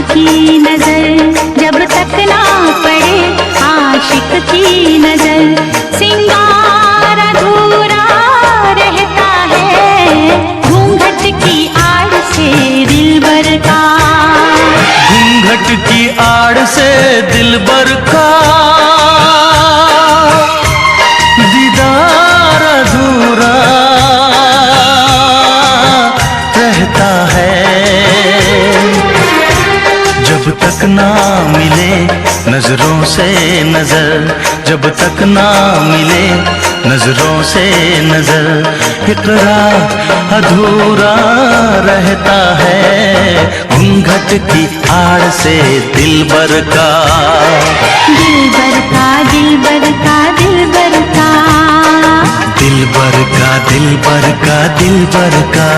की नजर, जब तक ना पड़े आशिक की नजर। सिंगार अधूरा रहता है घूंघट की आड़ से दिलबर का। घूंघट की आड़ से दिलबर का दीदार अधूरा रहता है। जब तक ना मिले नजरों से नजर, जब तक ना मिले नजरों से नजर, इकरार अधूरा रहता है घूंघट की आड़ से दिलबर का। दिलबर का दिलबर का दिलबर का, दिलबर का दिलबर का दिलबर का।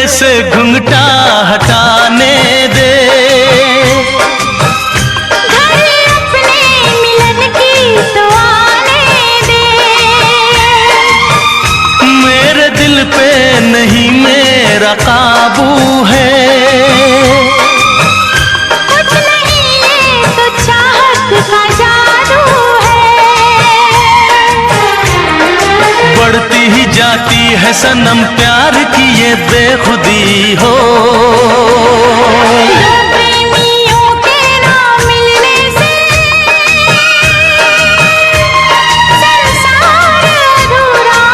से घुंघटा हटाने दे, घर अपने मिलन की तो आने दे। मेरे दिल पे नहीं मेरा काबू है, कुछ नहीं ये तो चाहत का जादू है। बढ़ती ही जाती है सनम प्यार की ये बेखुदी हो। दो प्रेमियों के ना मिलने से संसार अधूरा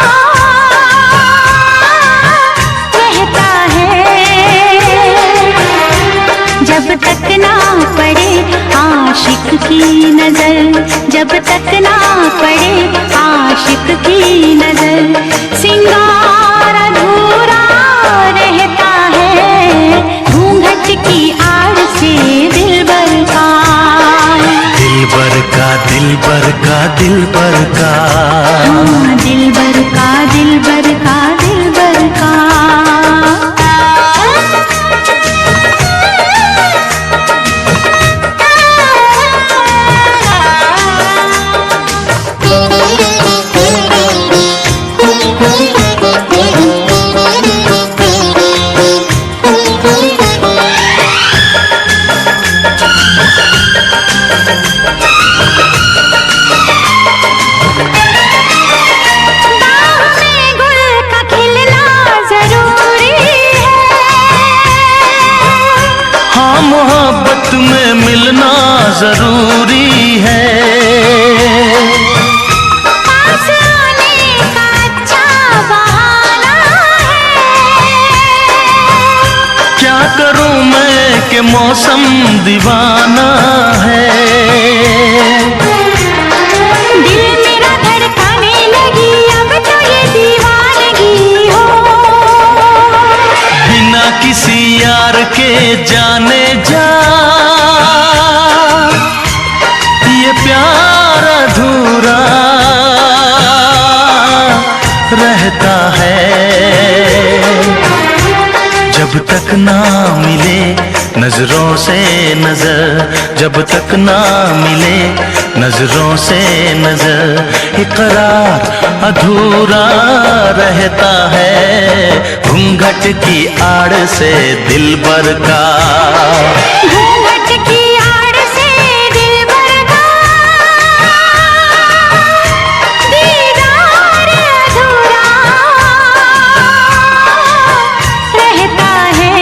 रहता है। जब तक ना पड़े आशिक की नजर, जब तक ना पड़े आशिक की नजर। सिंगार अधूरा रहता है घूंघट की आड़ से दिलबर का। दिलबर का दिलबर का दिलबर का, हाँ, दिलबर का दिलबर का दिलबर का। मोहब्बत में मिलना जरूरी है, पास आने का अच्छा बहाना है। क्या करूं मैं कि मौसम दीवाना है। दिल मेरा धड़काने लगी अब तो ये दीवानगी हो। बिना किसी यार के जाने जा ये प्यार अधूरा रहता है। जब तक ना मिले नजरों से नजर, जब तक ना मिले नजरों से नजर, इकरार अधूरा रहता है घूंघट की आड़ से दिलबर का। घूंघट की आड़ से दिलबर का दीदार अधूरा रहता है।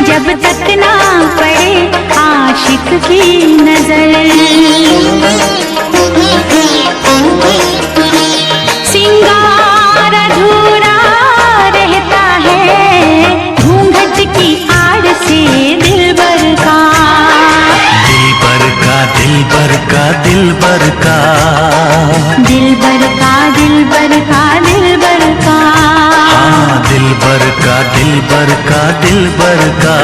जब तक ना पड़े आशिक की नजर। सिंगार अधूरा रहता है घूंघट की आड़ से दिलबर का। दिलबर का दिलबर का दिलबर का, दिलबर का दिलबर का दिलबर का। हाँ दिलबर का दिलबर का दिलबर का,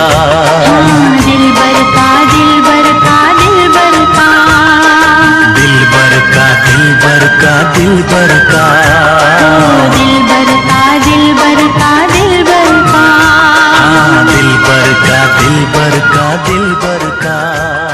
हाँ, दिलबर का दिलबर का दिलबर का। दिलबर का दिलबर का दिलबर का, दिलबर का दिल दिल बर का।